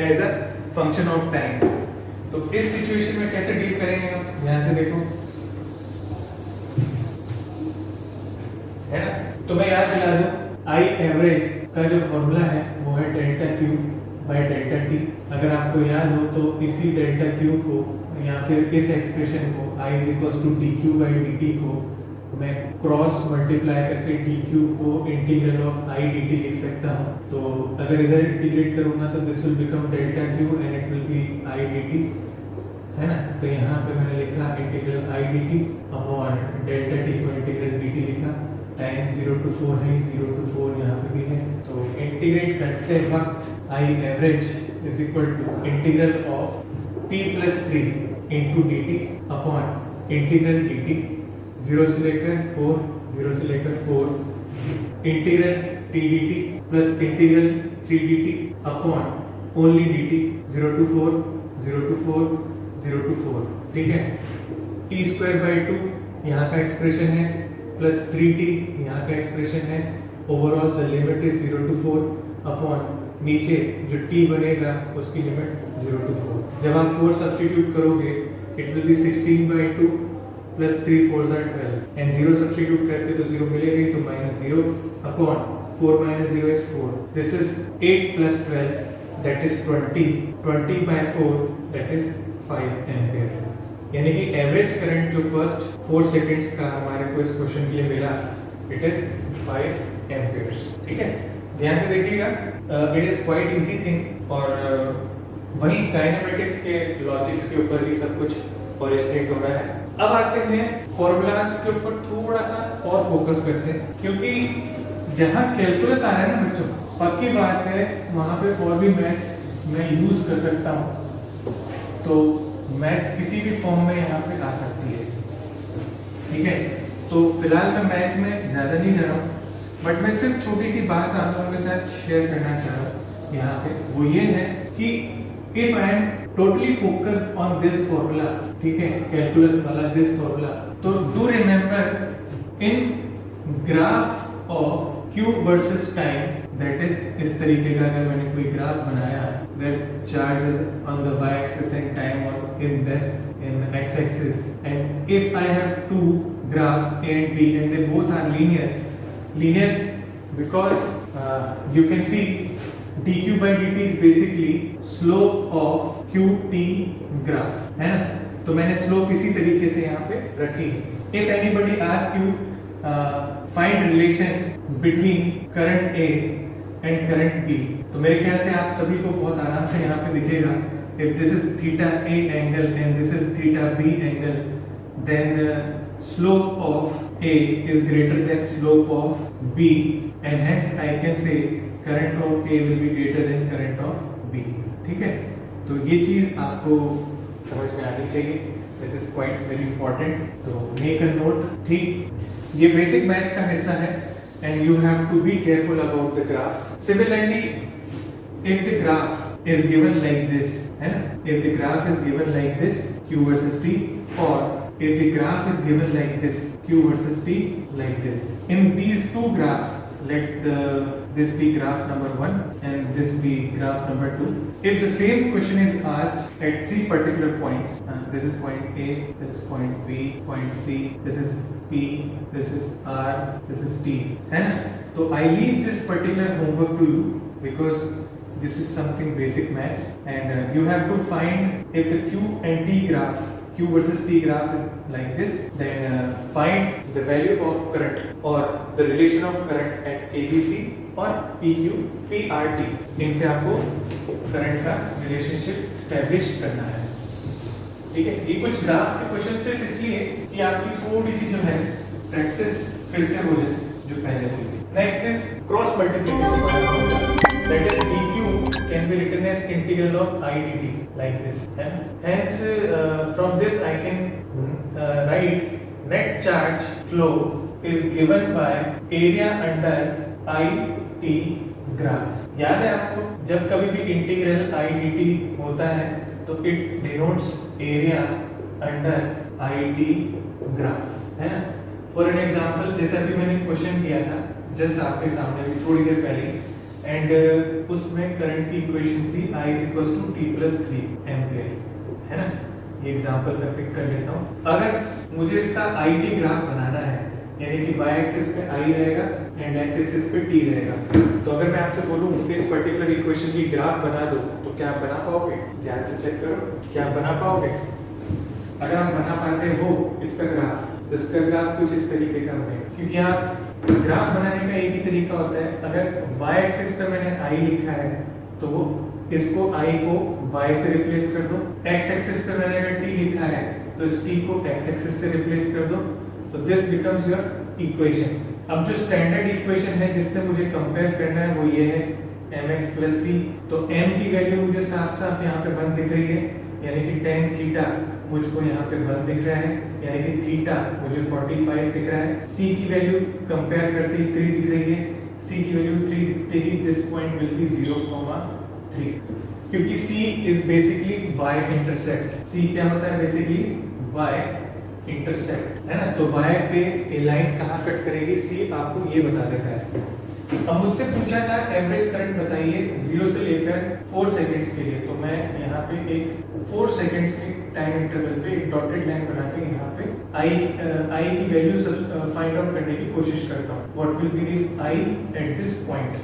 as a function of time, तो इस सिचुएशन में कैसे डील करेंगे हम, ध्यान से देखो, है ना। तो मैं याद दिला दूं, I एवरेज का जो फॉर्मूला है वो है delta Q by delta T। अगर आपको याद हो तो इसी डेल्टा Q को या फिर इस एक्सप्रेशन को I is equals to dQ by dt को मैं क्रॉस मल्टीप्लाई करके dQ को इंटीग्रल ऑफ I dt लिख सकता हूँ। तो अगर इधर इंटीग्रेट करूँगा तो this will become delta Q and it will B I dt, है ना। तो यहाँ पे मैंने लिखा integral I dt upon delta T को इंटीग्रल dt लिखा। टाइम 0 to 4 है, 0 to 4 यहाँ पे भी है। तो इंटीग्रेट करते वक्त I average is equal to integral of t plus 3 into d t upon integral d t 0 से लेकर 4, 0 से लेकर 4 integral t d t plus integral 3 d t upon only d t 0 to 4, 0 to 4, 0 to 4, ठीक है। T square by 2 यहाँ का expression है plus 3t यहाँ का एक्सप्रेशन है। Overall the limit is 0 to 4 upon नीचे जो t बनेगा उसकी लिमिट 0 to 4। जब आप 4 सब्स्टिट्यूट करोगे it will B 16 by 2 plus 3 4s are 12 and 0 substitute करके तो 0 मिलेगा ही, तो -0 upon 4 - 0 is 4। This is 8 plus 12 that is 20/4 that is 5 ampere. यानी कि एवरेज करंट जो फर्स्ट 4 सेकंड्स का हमारे को इस क्वेश्चन के लिए मिला इट इज 5 एम्पियर्स। ठीक है, ध्यान से देखिएगा, it is quite easy thing. और वही काइनेमेटिक्स के लॉजिक्स के ऊपर ही सब कुछ ओरिजिनेट हो रहा है। अब आते हैं फॉर्मूलाज के ऊपर थोड़ा सा और फोकस करते हैं, क्योंकि जहां कैलकुलस आ रहा है ना बच्चों, पक्की बात है वहां पे और भी मैथ्स मैं यूज कर सकता हूं, तो मैथ्स किसी भी फॉर्म में यहाँ पे आ सकती है। ठीक है, तो फिलहाल मैं मैथ में ज्यादा नहीं जा रहा हूँ, बट मैं सिर्फ छोटी सी बात आप लोगों के साथ शेयर करना चाह रहा हूँ यहाँ पे। वो ये है कि if I am totally focused on this formula, ठीक है, कैलकुलस वाला दिस फॉर्मूला, तो do remember in graph of Q versus time, that is इस तरीके का अगर मैंने कोई ग्राफ बनाया where charge is on the y axis and time on in x axis, and if I have two graphs A and B and they both are linear because you can see dq by dt is basically slope of qt graph, है ना। तो मैंने slope इसी तरीके से यहाँ पे रखी है। If anybody ask you find relation between current A and current B, तो मेरे ख्याल से आप सभी को बहुत आराम से यहाँ पे दिखेगा, if this is theta A angle and this is theta B angle, then slope of A is greater than slope of B, and hence I can say current of A will be greater than current of B। ठीक है, तो ये चीज आपको समझ में आनी चाहिए, this is quite very important, तो मेक अ नोट। ठीक, ये बेसिक मैथ्स का हिस्सा है and you have to be careful about the graphs. Similarly, if the graph is given like this, है ना, if the graph is given like this Q versus T, or if the graph is given like this Q versus T like this, in these two graphs, let this be graph number 1 and this be graph number 2. If the same question is asked at 3 particular points, this is point A, this is point B, point C, this is P, this is R, this is T, है ना। तो I leave this particular homework to you because this is something basic maths, and you have to find if the Q and T graph, Q versus T graph is like this, then find the value of current or the relation of current at ABC or PQ, PRT। इन पे आपको current का relationship establish करना है। ठीक है, ये कुछ graphs के क्वेश्चन सिर्फ इसलिए कि आपकी थोड़ी सी जो है प्रैक्टिस फिर से हो जाए जो पहले हुई थी। Next is cross multiplication, that is dq can be written as integral of I dt like this, and hence from this I can write net charge flow is given by area under I t graph. याद है आपको, जब कभी भी integral I dt होता है तो it denotes area under I T graph, है ना। फॉर एन एग्जांपल, जैसे अभी मैंने क्वेश्चन किया था जस्ट आपके सामने भी थोड़ी देर पहले, एंड उसमें करंट की इक्वेशन थी I = T+3 एम्पियर, है ना। ये एग्जांपल मैं पिक कर लेता हूँ। अगर मुझे इसका आई टी ग्राफ बनाना है, यानी कि y एक्सिस पे I रहेगा एंड x एक्सिस पे t रहेगा, तो अगर मैं आपसे बोलूं इस पर्टिकुलर इक्वेशन की ग्राफ बना दो, तो क्या आप बना पाओगे? ध्यान से चेक करो, क्या आप बना पाओगे? अगर आप बना पाते हो इसका ग्राफ, तो इसका ग्राफ कुछ इस तरीके का बनेगा, क्योंकि आप ग्राफ बनाने का एक ही तरीका होता है। अगर y एक्सिस पे मैंने I लिखा है तो वो इसको I को y से रिप्लेस कर दो, x एक्सिस पे मैंने अगर t लिखा है तो इस t को x एक्सिस से रिप्लेस कर दो, तो दिस बिकम्स योर इक्वेशन। अब जो स्टैंडर्ड इक्वेशन है जिससे मुझे कंपेयर करना है वो ये है mx + c। तो m की वैल्यू मुझे साफ साफ यहाँ पे 1 दिख रही है, यानी कि tan थीटा मुझको यहाँ पे 1 दिख रहा है, यानी कि थीटा मुझे 45 दिख रहा है। c की वैल्यू कंपेयर करते ही 3 दिख रही है, c की वैल्यू 3 दिखते ही दिस पॉइंट विल बी 0,3, क्योंकि c is basically y intercept. c क्या होता है? बेसिकली y इंटरसेप्ट, है ना। तो y पे ए लाइन कहाँ कट करेगी, c आपको ये बता देता है। अब मुझसे पूछा था एवरेज करंट बताइए 0 से लेकर 4 सेकंड्स के लिए, तो मैं यहाँ पे एक 4 सेकंड्स के टाइम इंटरवल पे एक डॉटेड लाइन बना के यहाँ पे I की वैल्यू फाइंड आउट करने की कोशिश करता हूँ। What will be the I at this point,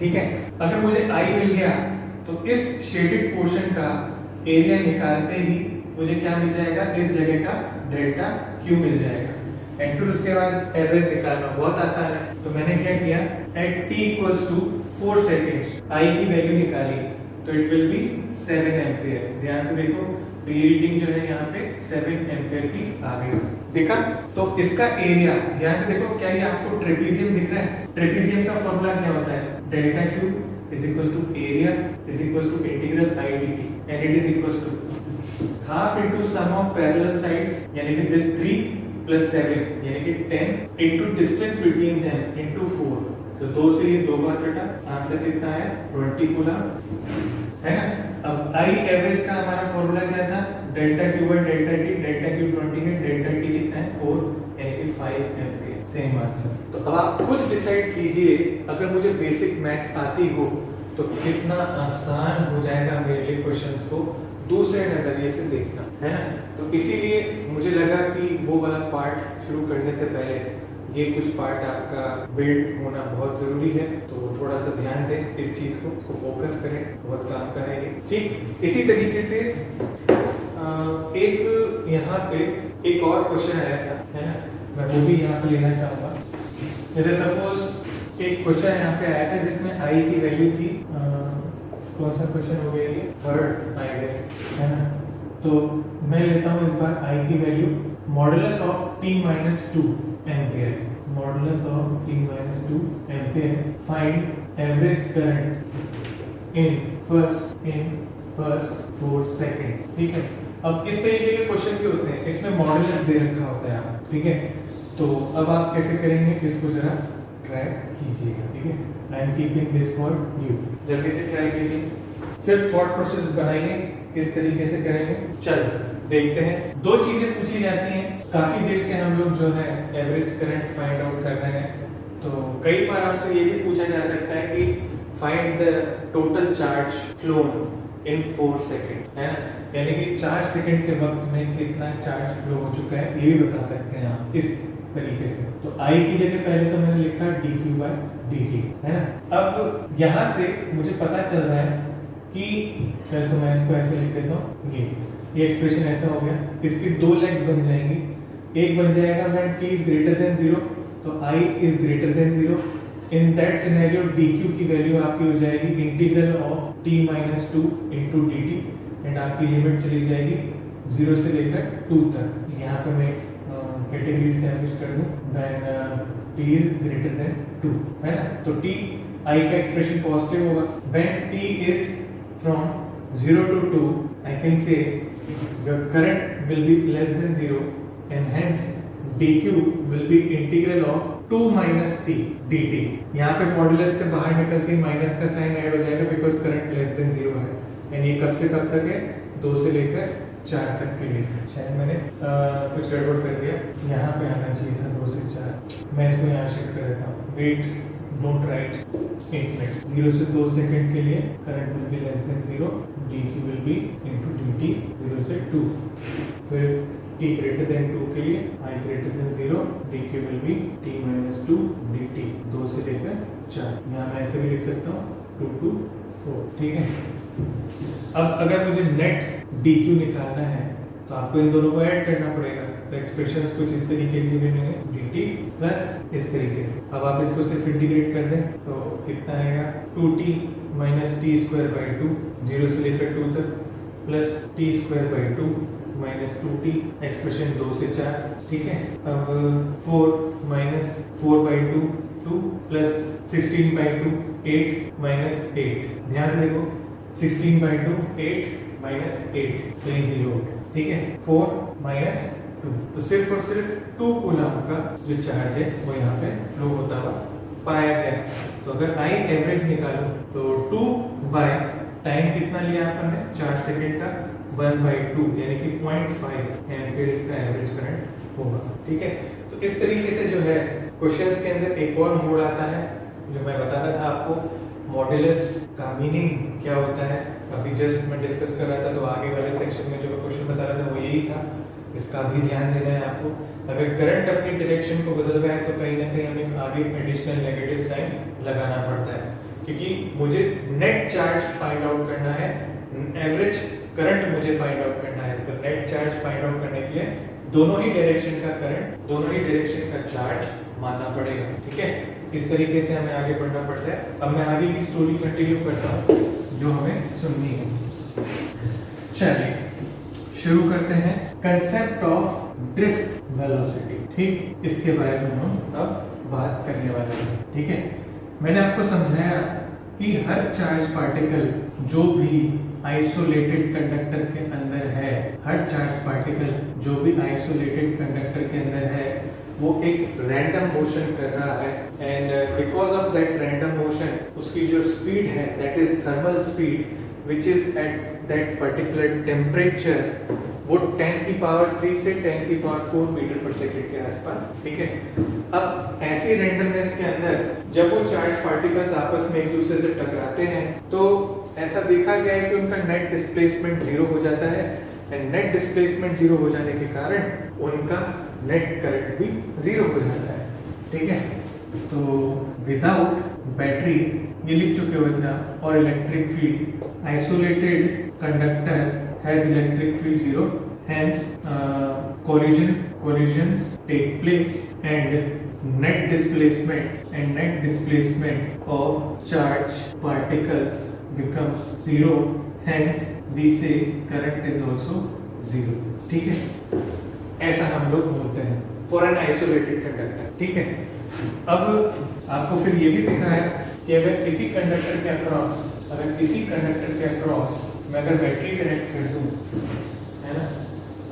ठीक है। अगर मुझे I मिल गया तो इस शेडेड पोर्शन का एरिया निकालते ही मुझे क्या मिल जाएगा, इस जगह का डेल्टा क्यू मिल जाएगा। एंड फिर उसके बाद एवरेज निकालना बहुत आसान है। तो मैंने क्या किया, at t equals to 4 seconds I की वैल्यू निकाली, तो इट विल बी 7 एम्पियर। ध्यान से देखो, तो ये रीडिंग जो है यहाँ पे 7 एम्पियर की आ गई। देखा? तो इसका एरिया ध्यान से देखो, क्या ये आपको ट्रेपीजियम दिख रहा है? ट्रेपीजियम का फॉर्मूला क्या होता है, delta Q is equal to area is equal to integral I d t, and it is equal to half into sum of parallel sides, यानी कि दिस 3 प्लस 7 यानी कि 10 into distance between them into 4। तो 2 से ये 2 बार कटा, आंसर कितना है 20 कूलम, है ना। अब आई एवरेज का हमारा फॉर्मूला क्या था, delta Q by delta T, delta Q 20 है, डेल्टा टी कितना है 4 यानी कि 5 एम्पियर, सेम आंसर। तो अब आप खुद डिसाइड कीजिए, अगर मुझे बेसिक मैथ्स आती हो तो कितना आसान हो जाएगा मेरे लिए क्वेश्चंस को दूसरे नजरिए से देखना, है ना। तो इसीलिए मुझे लगा कि वो वाला पार्ट शुरू करने से पहले ये कुछ पार्ट आपका बिल्ड होना बहुत जरूरी है। तो थोड़ा सा ध्यान दें इस चीज को, इसको फोकस करें, बहुत काम का है ये, ठीक। इसी तरीके से एक यहाँ पे एक और क्वेश्चन आया था, है ना, मैं वो भी यहाँ पे लेना चाहूंगा। जैसे सपोज एक क्वेश्चन यहाँ पे आया था जिसमें आई की वैल्यू थी, कौन सा क्वेश्चन हो गया ये, थर्ड आई गेस, है ना। तो मैं लेता हूँ इस बार आई की value modulus of t minus 2 ampere, modulus of t minus 2 ampere, find average current in first 4 seconds, ठीक है। अब इस तरीके के क्वेश्चन भी होते हैं, इसमें मॉडुलस दे रखा होता है आप, ठीक है। तो अब आप कैसे करेंगे, इसको जरा ट्राई कीजिएगा, ठीक है। I am keeping this for you, जल्दी से ट्राई कीजिए, सिर्फ थॉट प्रोसेस बनाइए, किस तरीके से करेंगे। चलो देखते हैं। 2 चीजें पूछी जाती हैं, काफी देर से हम लोग जो है एवरेज करंट फाइंड आउट कर रहे हैं। तो कई बार आपसे ये भी पूछा जा सकता है कि find the total charge flown in 4 second, है ना, यानी कि 4 सेकेंड के वक्त में कितना चार्ज फ्लो हो चुका है, ये भी बता सकते हैं आप इस तरीके से। तो आई की जगह पहले तो मैंने लिखा dq by dt, है ना। अब यहाँ से मुझे पता चल रहा है कि पहले तो मैं इसको ऐसे लिख देता हूँ, ये एक्सप्रेशन ऐसा हो गया, इसकी 2 लेग्स बन जाएंगी। एक बन जाएगा when t is greater than 0, तो i is greater than 0, in that scenario dq की वैल्यू आपकी हो जाएगी integral of t minus 2 into dt, and आपकी लिमिट चली जाएगी 0 से लेकर 2 तक। यहाँ पे मैं कैटेगरी एस्टैब्लिश कर दूं, when t is greater than 2, है ना। तो t i का एक्सप्रेशन पॉजिटिव होगा, when t is from 0 to 2, I can say your current will be less than 0, and hence dq will be integral of 2 minus t dt। यहाँ पे modulus से बाहर निकलते ही माइनस का साइन ऐड हो जाएगा, बिकॉज करंट लेस देन 0 है, and ये कब से कब तक है, 2 से लेकर 4 तक के लिए। शायद मैंने कुछ गड़बड़ कर दिया, यहाँ पे आना चाहिए था 2 से 4, मैं इसको यहाँ शिफ्ट कर देता हूँ। Wait, don't write infinite. 0 से 2 सेकंड के लिए current will be less than 0, dq will be into dt 0 से 2। फिर t ग्रेटर देन 2 के लिए i greater than 0, dq will be t minus 2 dt 2 से लेकर 4। यहाँ मैं ऐसे भी लिख सकता हूँ 2 to 4, ठीक है। अब अगर मुझे नेट dq निकालना है तो आपको इन दोनों को ऐड करना पड़ेगा। तो एक्सप्रेशंस कुछ इस तरीके की बनेंगे, dt प्लस इस तरीके से। अब आप इसको सिर्फ इंटीग्रेट कर दें तो कितना आएगा, 2t minus T square by 2, 0 से लेकर 2 तक, plus T square by 2 minus 2t, expression 2 से 4, ठीक है। अब 4 minus 4 by 2 2 plus 16 by 2 8 minus 8। ध्यान से देखो, 16 बाई 2 8 माइनस 8, 3 0, ठीक है। 4 माइनस 2, तो सिर्फ और सिर्फ 2 कूलम का जो चार्ज है वो यहाँ पे फ्लो होता हुआ पाया गया। तो अगर आई एवरेज निकालूं तो 2 बाय टाइम कितना लिया अपन ने, 4 सेकेंड का, 1/2 यानी कि 0.5 एम्पियर इसका एवरेज करंट होगा, ठीक है। तो इस तरीके से जो है क्वेश्चंस के अंदर एक और मोड आता है जो मैं बता रहा था आपको, मॉड्यूलस का मीनिंग क्या होता है। अभी जस्ट मैं डिस्कस कर रहा था, तो आगे वाले सेक्शन में जो मैं क्वेश्चन बता रहा था वो यही था, इसका भी ध्यान देना है आपको। अगर करंट अपनी डायरेक्शन को बदल रहा है तो कहीं ना कहीं हमें आगे एडिशनल नेगेटिव साइन लगाना पड़ता है। क्योंकि मुझे नेट चार्ज फाइंड आउट करना है, एवरेज करंट मुझे फाइंड आउट करना है। तो नेट चार्ज फाइंड आउट करने के लिए दोनों ही डायरेक्शन का करंट, दोनों ही डायरेक्शन का चार्ज मानना पड़ेगा। ठीक है, इस तरीके से हमें आगे बढ़ना पड़ता है। अब मैं आगे की स्टोरी कंटिन्यू करता हूँ जो हमें सुननी है। चलिए शुरू करते हैं कंसेप्ट ऑफ ड्रिफ्ट वेलोसिटी। ठीक, इसके बारे में हम अब बात करने वाले हैं। ठीक है, मैंने आपको समझाया कि हर चार्ज पार्टिकल जो भी आइसोलेटेड कंडक्टर के अंदर है, हर चार्ज पार्टिकल जो भी आइसोलेटेड कंडक्टर के अंदर है, वो एक रैंडम मोशन कर रहा है। And because of that random motion उसकी जो स्पीड है that is thermal speed which is at that particular temperature, वो 10 की पावर 3 से 10 की पावर 4 मीटर पर सेकेंड के आसपास। ठीक है, अब ऐसी रैंडमनेस के अंदर जब वो चार्ज पार्टिकल्स आपस में एक दूसरे से टकराते हैं तो ऐसा देखा गया है कि उनका नेट डिस्प्लेसमेंट जीरो हो जाता है। एंड नेट डिस्प्लेसमेंट जीरो हो जाने के कारण उनका नेट करंट भी जीरो हो जाता है। ठीक है, तो विदाउट बैटरी ये लिख चुके हो अच्छा, और electric field isolated conductor has electric field zero, hence collisions take place and net displacement of charge particles becomes zero, hence we say current is also zero। ठीक है, ऐसा हम लोग बोलते हैं फॉर एन आइसोलेटेड कंडक्टर। ठीक है, अब आपको फिर ये भी सिखाया कि अगर किसी कंडक्टर के अक्रॉस मैं अगर बैटरी कनेक्ट कर दूं, है ना,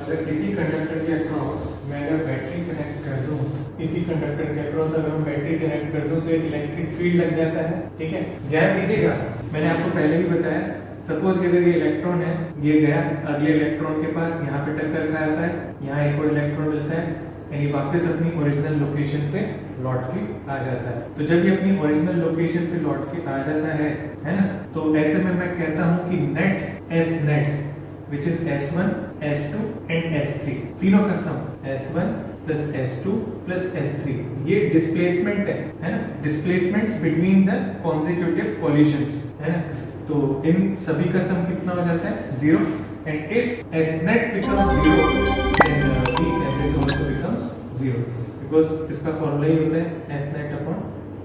अगर किसी कंडक्टर के अक्रॉस मैं अगर बैटरी कनेक्ट कर दूं, इसी कंडक्टर के अक्रॉस अगर मैं बैटरी कनेक्ट कर दूं तो एक इलेक्ट्रिक फील्ड लग जाता है। ठीक है, ध्यान दीजिएगा, मैंने आपको पहले भी बताया, सपोज कि अगर ये इलेक्ट्रॉन है, ये गया अगले इलेक्ट्रॉन के पास, यहाँ पे टक्कर खाता है, यहाँ एक और इलेक्ट्रॉन मिलता है, यानी वापस अपनी ओरिजिनल लोकेशन पे लौट के आ जाता है। तो जब ये अपनी ओरिजिनल लोकेशन पे लौट के आ जाता है ना, तो ऐसे में मैं कहता हूँ कि net S net which is S1, S2 and S3, तीनों का सम S1 plus S2 plus S3, ये डिस्प्लेसमेंट है ना, डिस्प्लेसमेंट्स बिटवीन द कॉन्सेक्यूटिव कॉलिजंस, है ना, तो इन सभी का सम कितना हो जाता है? Zero. And if S net becomes zero then the average also becomes zero, because इसका फॉर्मूला ही होता है S net upon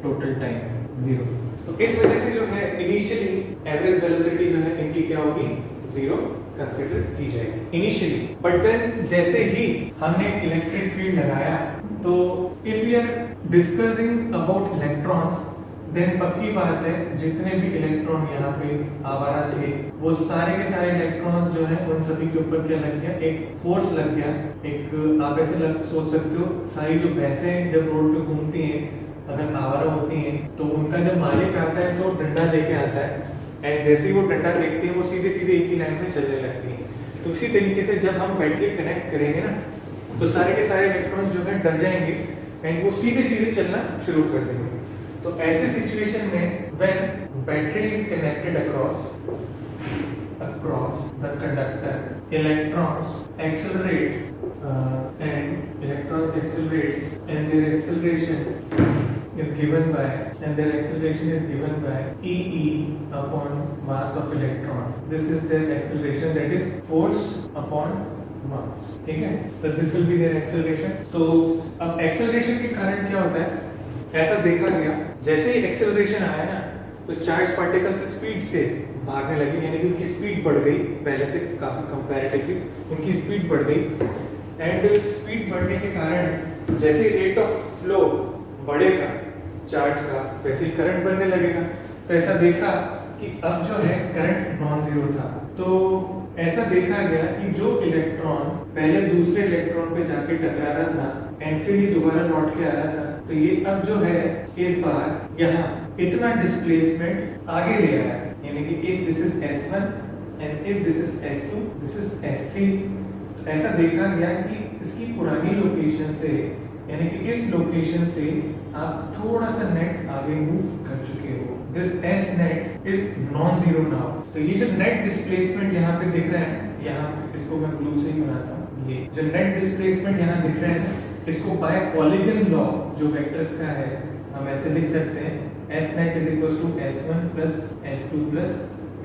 total time zero. तो इस वजह से जो है इनिशियली एवरेज वेलोसिटी जो है इनकी क्या होगी? जीरो कंसीडर की जाएगी इनिशियली। बट देन जैसे ही हमने इलेक्ट्रिक फील्ड लगाया, तो if we are discussing about electrons, then पक्की बात है जितने भी इलेक्ट्रॉन यहाँ पे आवारा थे, वो सारे के सारे इलेक्ट्रॉन्स जो है उन सभी के ऊपर क्या लग गया? एक फोर्स लग गया। एक आप ऐसे सोच सकते हो, सारी जो भैंसें जब रोड पे घूमती हैं, अगर आवारा होती हैं, तो उनका जब मालिक आता है तो डंडा लेके आता है, एंड जैसे ही वो डंडा देखती है वो सीधे सीधे एक ही लाइन में चलने लगती है। तो इसी तरीके से जब हम बैटरी कनेक्ट करेंगे ना, तो सारे के सारे इलेक्ट्रॉन जो है डर जाएंगे एंड वो सीधे सीधे चलना शुरू कर देंगे। तो ऐसे सिचुएशन में when battery is connected across the conductor, electrons accelerate and their acceleration is given by E upon mass of electron. This is their acceleration, that is force upon mass। ठीक है, तो this will be their acceleration। तो अब acceleration के कारण क्या होता है? ऐसा देखा गया, जैसे ही एक्सेलरेशन आया ना, तो चार्ज पार्टिकल्स स्पीड से भागने लगे, यानी कि उनकी स्पीड बढ़ गई, पहले से काफी कंपैरेटिवली उनकी स्पीड बढ़ गई। एंड स्पीड बढ़ने के कारण जैसे रेट ऑफ फ्लो बढ़ेगा चार्ज का, वैसे ही करंट बढ़ने लगेगा। तो ऐसा देखा कि अब जो है करंट नॉन जीरो था। तो ऐसा देखा गया कि जो इलेक्ट्रॉन पहले दूसरे इलेक्ट्रॉन पे जाके टकरा रहा था एंड फिर ये दोबारा लौट के आ रहा था, तो ये अब जो है इस बार यहाँ इतना डिस्प्लेसमेंट आगे ले आया, यानी कि if this is S1 and if this is S2, this is S3। तो ऐसा देखा गया कि इसकी पुरानी लोकेशन से, यानी कि इस लोकेशन से आप थोड़ा सा नेट आगे मूव कर चुके हो। This S net is non-zero now। तो ये जो नेट डिस्प्लेसमेंट यहाँ पे दिख रहा है, यहाँ इसको मैं ब्लू से ही बनाता हूँ, ये जो नेट डिस्प्लेसमेंट यहाँ दिख रहा है, इसको बाय पॉलीगन लॉ जो वेक्टर्स का है, हम ऐसे लिख सकते हैं S net is equal to S1 plus S2 plus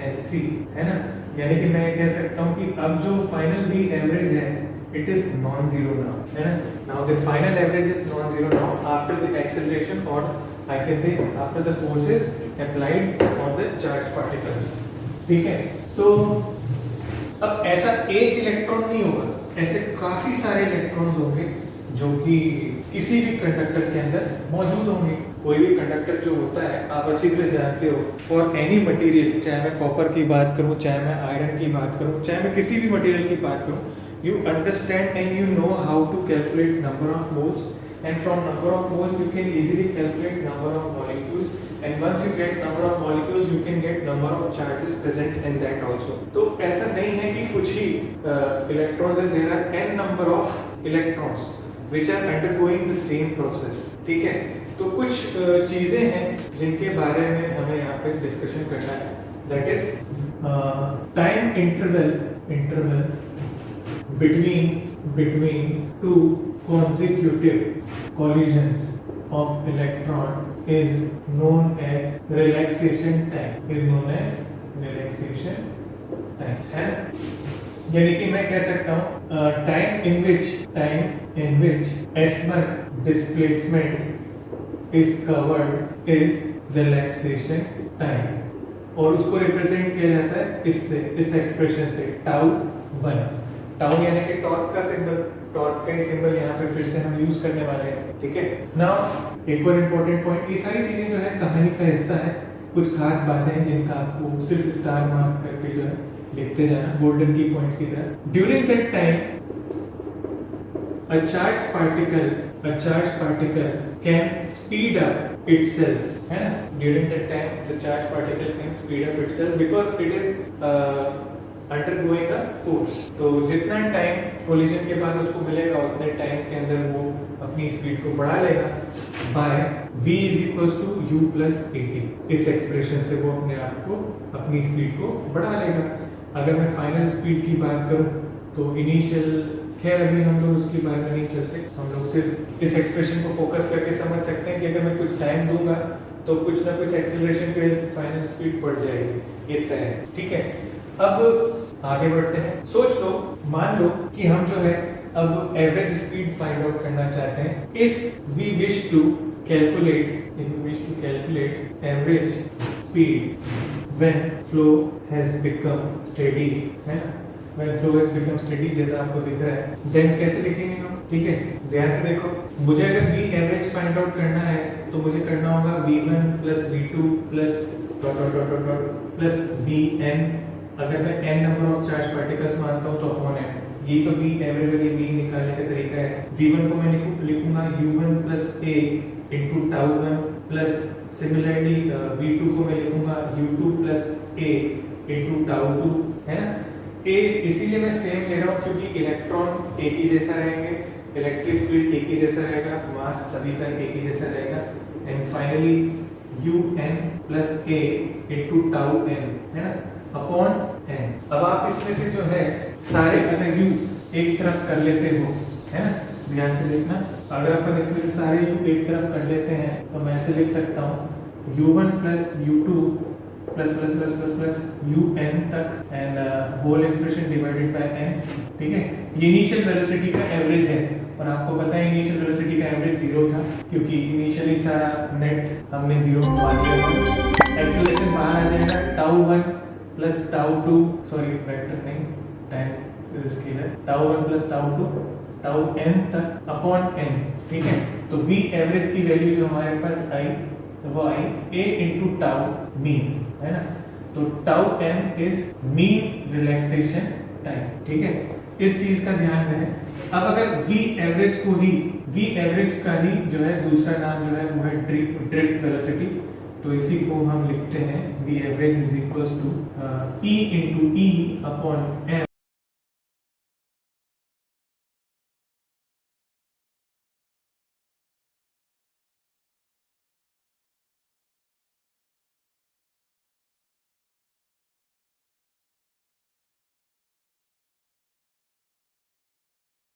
S3, है ना। यानी कि मैं कह सकता हूँ कि अब जो फाइनल V एवरेज है it is non zero now, है ना। Now the final average is non zero now after the acceleration और I can say after the forces applied on the charge particles, ठीक है। तो अब ऐसा एक इलेक्ट्रॉन नहीं होगा, ऐसे काफी सारे इलेक्ट्रॉन्स होंगे जो कि किसी भी कंडक्टर के अंदर मौजूद होंगे। कोई भी कंडक्टर जो होता है आप अच्छी तरह जानते हो, फॉर एनी मटेरियल, चाहे मैं कॉपर की बात करूं, चाहे मैं आयरन की बात करूं, चाहे मैं किसी भी मटेरियल की बात करूं, you understand and you know how to calculate number of moles, and from number of moles you can easily calculate number of molecules, and once you get number of molecules you can get number of charges present in that also. तो ऐसा नहीं है कि कुछ ही electrons है, there are n number of electrons which are undergoing the same process, ठीक है। तो कुछ चीजें हैं जिनके बारे में हमें यहाँ पे डिस्कशन करना है, that is time interval between two consecutive collisions of electron is known as relaxation time, है। यानी कि मैं कह सकता हूँ time in which S1 displacement is covered is relaxation time, और उसको रिप्रेजेंट किया जाता है इससे, इस एक्सप्रेशन से टाउ 1। टाउ यानी कि टॉर्क का सिंबल, टॉर्क का ही सिंबल यहाँ पे फिर से हम यूज करने वाले हैं, ठीक है। नाउ एक और इम्पोर्टेंट पॉइंट, ये सारी चीजें जो है कहानी का हिस्सा है, कुछ खास बातें हैं जिनका आपको सिर्फ स्टार मार्क करके जो है लिखते जाना, गोल्डन की पॉइंट्स की तरह। During that time a charged particle can speed up itself, है ना। During that time the charged particle can speed up itself because it is undergoing a force। तो जितना टाइम कोलिजन के बाद उसको मिलेगा उतने टाइम के अंदर वो अपनी स्पीड को बढ़ा लेगा by v is equals to u plus at। इस एक्सप्रेशन से वो अपने आप को, अपनी स्पीड को बढ़ा लेगा। अगर मैं फाइनल स्पीड की बात करूं तो इनिशियल, खैर अभी हम लोग उसके बारे में नहीं चलते, हम लोग सिर्फ इस एक्सप्रेशन को फोकस करके समझ सकते हैं कि अगर मैं कुछ टाइम दूंगा तो कुछ ना कुछ एक्सेलरेशन की वजह से फाइनल स्पीड बढ़ जाएगी, ये तय है, ठीक है। अब आगे बढ़ते हैं। सोच लो, मान लो कि हम जो है अब एवरेज स्पीड फाइंड आउट करना चाहते हैं। If we wish to calculate average speed when flow has become steady, है ना। When flow has become steady, जैसा आपको दिख रहा है, then कैसे लिखेंगे हम, ठीक है। ध्यान से देखो, मुझे अगर V एवरेज फाइंड आउट करना है तो मुझे करना होगा V1 plus V2 plus plus Vn। अगर मैं n number of charge particles मानता हूँ तो अपॉन n, ये तो V एवरेज और ये V निकालने का तरीका है। V1 को मैं लिखूंगा U1 plus A into tau 1 plus similarly V2 को मैं लिखूंगा U2 plus A into tau 2, है ना। ए इसीलिए मैं सेम ले रहा हूँ क्योंकि इलेक्ट्रॉन एक ही जैसा रहेंगे, इलेक्ट्रिक फील्ड एक ही जैसा रहेगा, मास सभी का एक ही जैसा रहेगा, and finally UN plus A into tau n, है ना, अपॉन n। अब आप इसमें से जो है सारे अगर U एक तरफ कर लेते हो, है ना, ध्यान से देखना, अगर अपन इसमें से सारे U एक तरफ कर लेते हैं तो मैं ऐसे लिख सकता हूँ U1 plus U2 plus plus plus plus plus UN तक and whole expression divided by n, ठीक है। ये इनिशियल वेलोसिटी का एवरेज है और आपको पता है इनिशियल वेलोसिटी का एवरेज 0 था क्योंकि इनिशियली सारा नेट हमने 0 मान लिया था। एक्सेलरेशन बाहर आ जाएगा tau 1 plus tau 2, sorry vector नहीं, time scalar, tau 1 plus tau 2 tau n तक अपॉन n, ठीक है। तो V एवरेज की वैल्यू जो हमारे पास आई तो वो आई A इंटू टाउ मीन, है ना। तो tau m is mean relaxation time, ठीक है। इस चीज का ध्यान रहे। अब अगर V एवरेज का ही जो है दूसरा नाम जो है वो है ड्रिफ्ट वेलोसिटी, तो इसी को हम लिखते हैं V average is equals to E into E upon m।